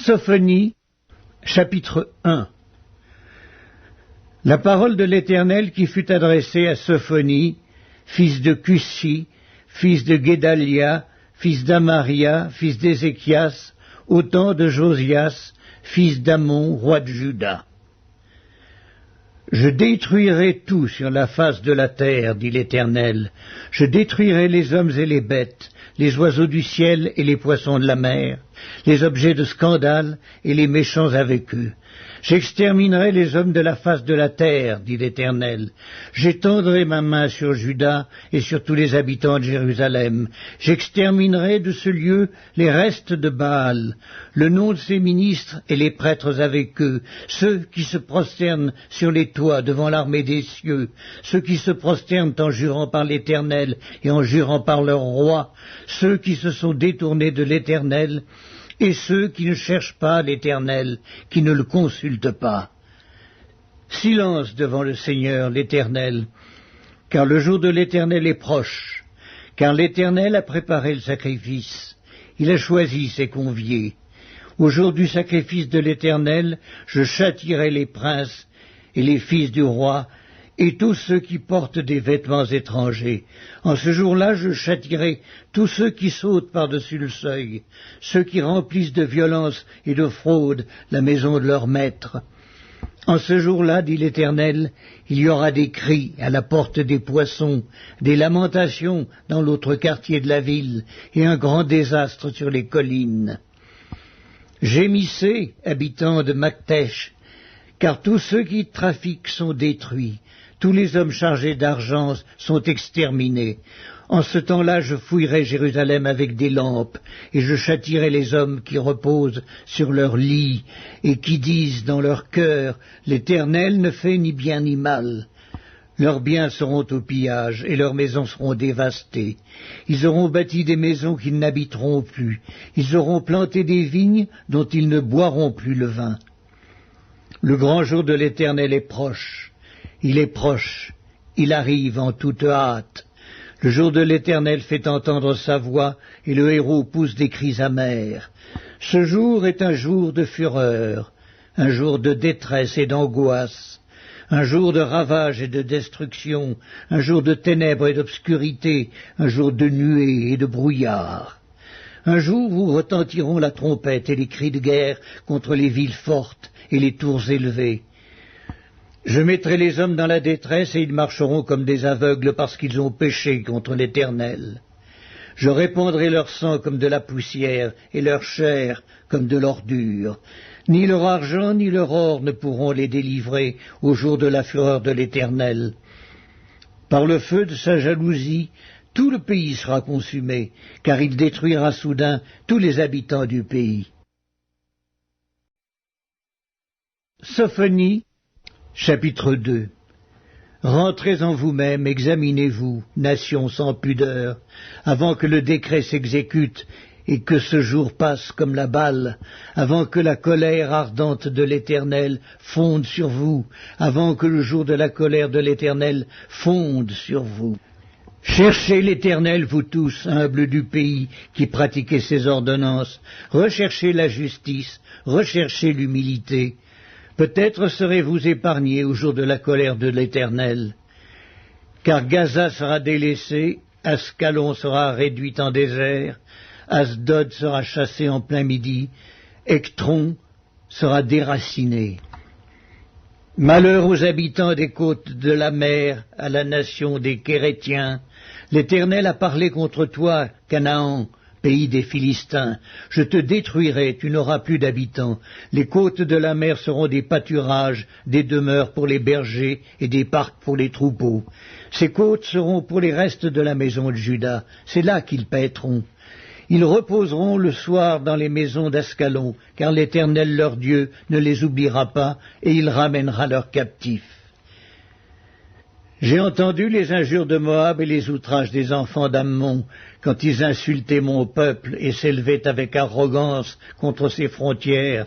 Sophonie, chapitre 1. La parole de l'Éternel qui fut adressée à Sophonie, fils de Cushi, fils de Guédalia, fils d'Amaria, fils d'Ézéchias, au temps de Josias, fils d'Amon, roi de Juda. Je détruirai tout sur la face de la terre, dit l'Éternel. Je détruirai les hommes et les bêtes, les oiseaux du ciel et les poissons de la mer, les objets de scandale et les méchants avec eux. J'exterminerai les hommes de la face de la terre, dit l'Éternel. J'étendrai ma main sur Juda et sur tous les habitants de Jérusalem. J'exterminerai de ce lieu les restes de Baal, le nom de ses ministres et les prêtres avec eux, ceux qui se prosternent sur les toits devant l'armée des cieux, ceux qui se prosternent en jurant par l'Éternel et en jurant par leur roi, ceux qui se sont détournés de l'Éternel, et ceux qui ne cherchent pas l'Éternel, qui ne le consultent pas. Silence devant le Seigneur, l'Éternel, car le jour de l'Éternel est proche, car l'Éternel a préparé le sacrifice, il a choisi ses conviés. Au jour du sacrifice de l'Éternel, je châtierai les princes et les fils du roi, et tous ceux qui portent des vêtements étrangers. En ce jour-là, je châtierai tous ceux qui sautent par-dessus le seuil, ceux qui remplissent de violence et de fraude la maison de leur maître. En ce jour-là, dit l'Éternel, il y aura des cris à la porte des poissons, des lamentations dans l'autre quartier de la ville, et un grand désastre sur les collines. Gémissez, habitants de Maktesh, car tous ceux qui trafiquent sont détruits. Tous les hommes chargés d'argent sont exterminés. En ce temps-là, je fouillerai Jérusalem avec des lampes, et je châtierai les hommes qui reposent sur leur lit, et qui disent dans leur cœur, l'Éternel ne fait ni bien ni mal. Leurs biens seront au pillage, et leurs maisons seront dévastées. Ils auront bâti des maisons qu'ils n'habiteront plus. Ils auront planté des vignes dont ils ne boiront plus le vin. Le grand jour de l'Éternel est proche. Il est proche, il arrive en toute hâte. Le jour de l'Éternel fait entendre sa voix, et le héros pousse des cris amers. Ce jour est un jour de fureur, un jour de détresse et d'angoisse, un jour de ravage et de destruction, un jour de ténèbres et d'obscurité, un jour de nuées et de brouillard. Un jour où retentiront la trompette et les cris de guerre contre les villes fortes et les tours élevées. Je mettrai les hommes dans la détresse et ils marcheront comme des aveugles parce qu'ils ont péché contre l'Éternel. Je répandrai leur sang comme de la poussière et leur chair comme de l'ordure. Ni leur argent ni leur or ne pourront les délivrer au jour de la fureur de l'Éternel. Par le feu de sa jalousie, tout le pays sera consumé, car il détruira soudain tous les habitants du pays. Sophonie, chapitre 2. Rentrez en vous-même, examinez-vous, nations sans pudeur, avant que le décret s'exécute et que ce jour passe comme la balle, avant que la colère ardente de l'Éternel fonde sur vous, avant que le jour de la colère de l'Éternel fonde sur vous. Cherchez l'Éternel, vous tous, humbles du pays, qui pratiquez ses ordonnances. Recherchez la justice, recherchez l'humilité. Peut-être serez-vous épargnés au jour de la colère de l'Éternel. Car Gaza sera délaissée, Ascalon sera réduite en désert, Asdod sera chassé en plein midi, Ectron sera déraciné. Malheur aux habitants des côtes de la mer, à la nation des Kérétiens. L'Éternel a parlé contre toi, Canaan, pays des Philistins. Je te détruirai, tu n'auras plus d'habitants. Les côtes de la mer seront des pâturages, des demeures pour les bergers et des parcs pour les troupeaux. Ces côtes seront pour les restes de la maison de Juda. C'est là qu'ils paîtront. Ils reposeront le soir dans les maisons d'Ascalon, car l'Éternel leur Dieu ne les oubliera pas, et il ramènera leurs captifs. J'ai entendu les injures de Moab et les outrages des enfants d'Ammon, quand ils insultaient mon peuple et s'élevaient avec arrogance contre ses frontières.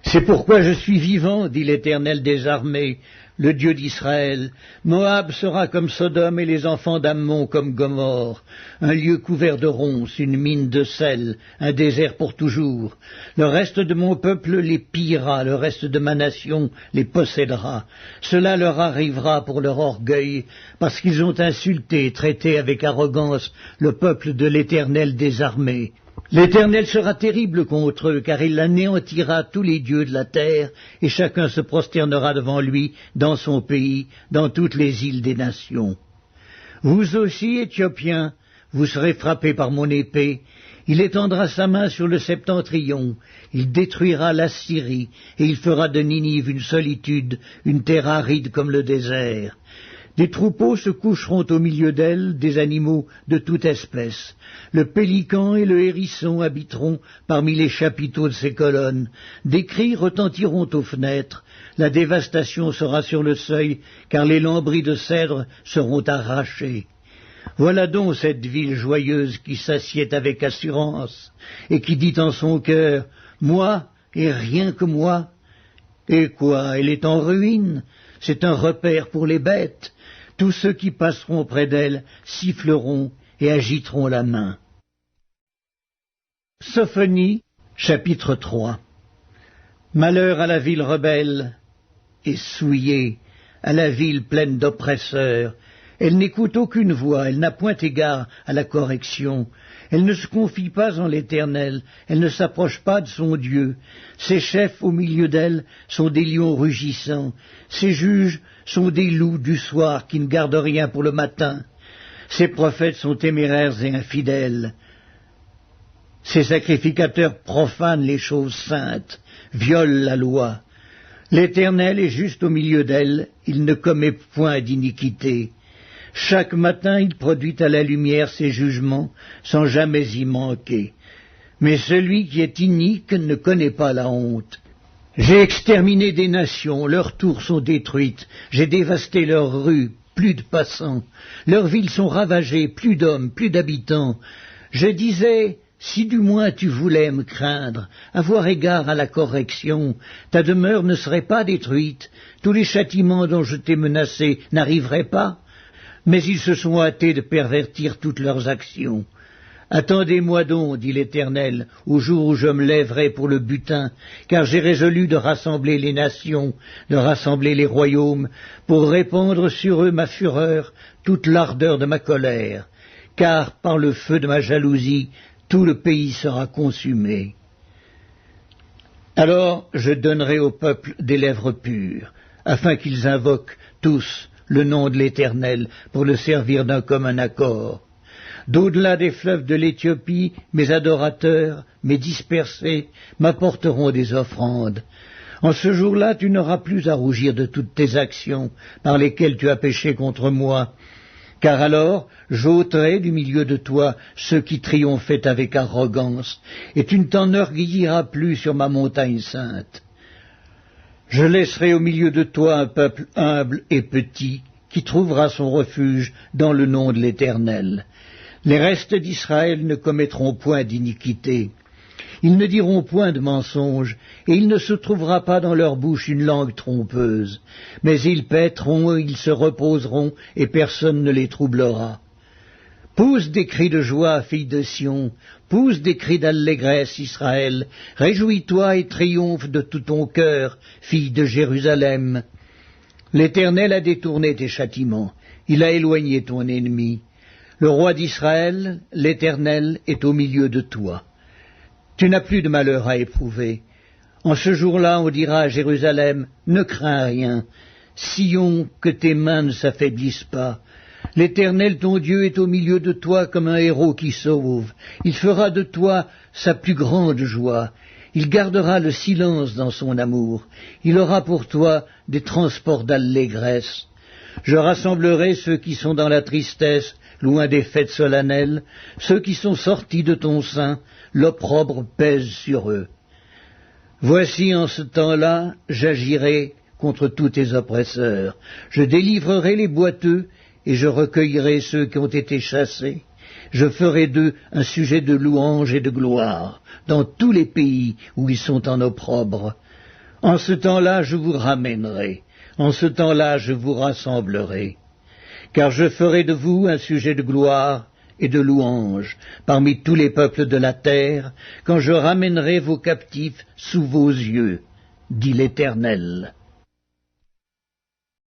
C'est pourquoi je suis vivant, dit l'Éternel des armées. le Dieu d'Israël. Moab sera comme Sodome et les enfants d'Ammon comme Gomorrhe, un lieu couvert de ronces, une mine de sel, un désert pour toujours. Le reste de mon peuple les pillera, le reste de ma nation les possédera. Cela leur arrivera pour leur orgueil, parce qu'ils ont insulté et traité avec arrogance le peuple de l'Éternel des armées. L'Éternel sera terrible contre eux, car il anéantira tous les dieux de la terre, et chacun se prosternera devant lui dans son pays, dans toutes les îles des nations. Vous aussi, Éthiopiens, vous serez frappés par mon épée. Il étendra sa main sur le septentrion, il détruira l'Assyrie, et il fera de Ninive une solitude, une terre aride comme le désert. Des troupeaux se coucheront au milieu d'elle, des animaux de toute espèce. Le pélican et le hérisson habiteront parmi les chapiteaux de ses colonnes. Des cris retentiront aux fenêtres. La dévastation sera sur le seuil, car les lambris de cèdre seront arrachés. Voilà donc cette ville joyeuse qui s'assied avec assurance, et qui dit en son cœur, « Moi, et rien que moi ». Et quoi, elle est en ruine, c'est un repère pour les bêtes. Tous ceux qui passeront près d'elle siffleront et agiteront la main. Sophonie, chapitre 3. Malheur à la ville rebelle et souillée, à la ville pleine d'oppresseurs. Elle n'écoute aucune voix, elle n'a point égard à la correction. Elle ne se confie pas en l'Éternel, elle ne s'approche pas de son Dieu. Ses chefs au milieu d'elle sont des lions rugissants, ses juges sont des loups du soir qui ne gardent rien pour le matin. Ses prophètes sont téméraires et infidèles. Ses sacrificateurs profanent les choses saintes, violent la loi. L'Éternel est juste au milieu d'elle, il ne commet point d'iniquité. Chaque matin il produit à la lumière ses jugements, sans jamais y manquer. Mais celui qui est inique ne connaît pas la honte. J'ai exterminé des nations, leurs tours sont détruites, j'ai dévasté leurs rues, plus de passants. Leurs villes sont ravagées, plus d'hommes, plus d'habitants. Je disais, si du moins tu voulais me craindre, avoir égard à la correction, ta demeure ne serait pas détruite, tous les châtiments dont je t'ai menacé n'arriveraient pas. Mais ils se sont hâtés de pervertir toutes leurs actions. Attendez-moi donc, dit l'Éternel, au jour où je me lèverai pour le butin, car j'ai résolu de rassembler les nations, de rassembler les royaumes, pour répandre sur eux ma fureur, toute l'ardeur de ma colère, car par le feu de ma jalousie, tout le pays sera consumé. Alors je donnerai au peuple des lèvres pures, afin qu'ils invoquent tous le nom de l'Éternel, pour le servir d'un commun accord. D'au-delà des fleuves de l'Éthiopie, mes adorateurs, mes dispersés, m'apporteront des offrandes. En ce jour-là, tu n'auras plus à rougir de toutes tes actions par lesquelles tu as péché contre moi, car alors j'ôterai du milieu de toi ceux qui triomphaient avec arrogance, et tu ne t'enorgueilliras plus sur ma montagne sainte. Je laisserai au milieu de toi un peuple humble et petit, qui trouvera son refuge dans le nom de l'Éternel. Les restes d'Israël ne commettront point d'iniquité. Ils ne diront point de mensonge, et il ne se trouvera pas dans leur bouche une langue trompeuse. Mais ils paîtront, ils se reposeront, et personne ne les troublera. Pousse des cris de joie, fille de Sion, pousse des cris d'allégresse, Israël, réjouis-toi et triomphe de tout ton cœur, fille de Jérusalem. L'Éternel a détourné tes châtiments, il a éloigné ton ennemi. Le roi d'Israël, l'Éternel, est au milieu de toi. Tu n'as plus de malheur à éprouver. En ce jour-là, on dira à Jérusalem, ne crains rien. Sion, que tes mains ne s'affaiblissent pas. L'Éternel, ton Dieu, est au milieu de toi comme un héros qui sauve. Il fera de toi sa plus grande joie. Il gardera le silence dans son amour. Il aura pour toi des transports d'allégresse. Je rassemblerai ceux qui sont dans la tristesse, loin des fêtes solennelles, ceux qui sont sortis de ton sein, l'opprobre pèse sur eux. Voici en ce temps-là, j'agirai contre tous tes oppresseurs. Je délivrerai les boiteux, et je recueillerai ceux qui ont été chassés. Je ferai d'eux un sujet de louange et de gloire dans tous les pays où ils sont en opprobre. En ce temps-là, je vous ramènerai. En ce temps-là, je vous rassemblerai, car je ferai de vous un sujet de gloire et de louange parmi tous les peuples de la terre, quand je ramènerai vos captifs sous vos yeux, dit l'Éternel.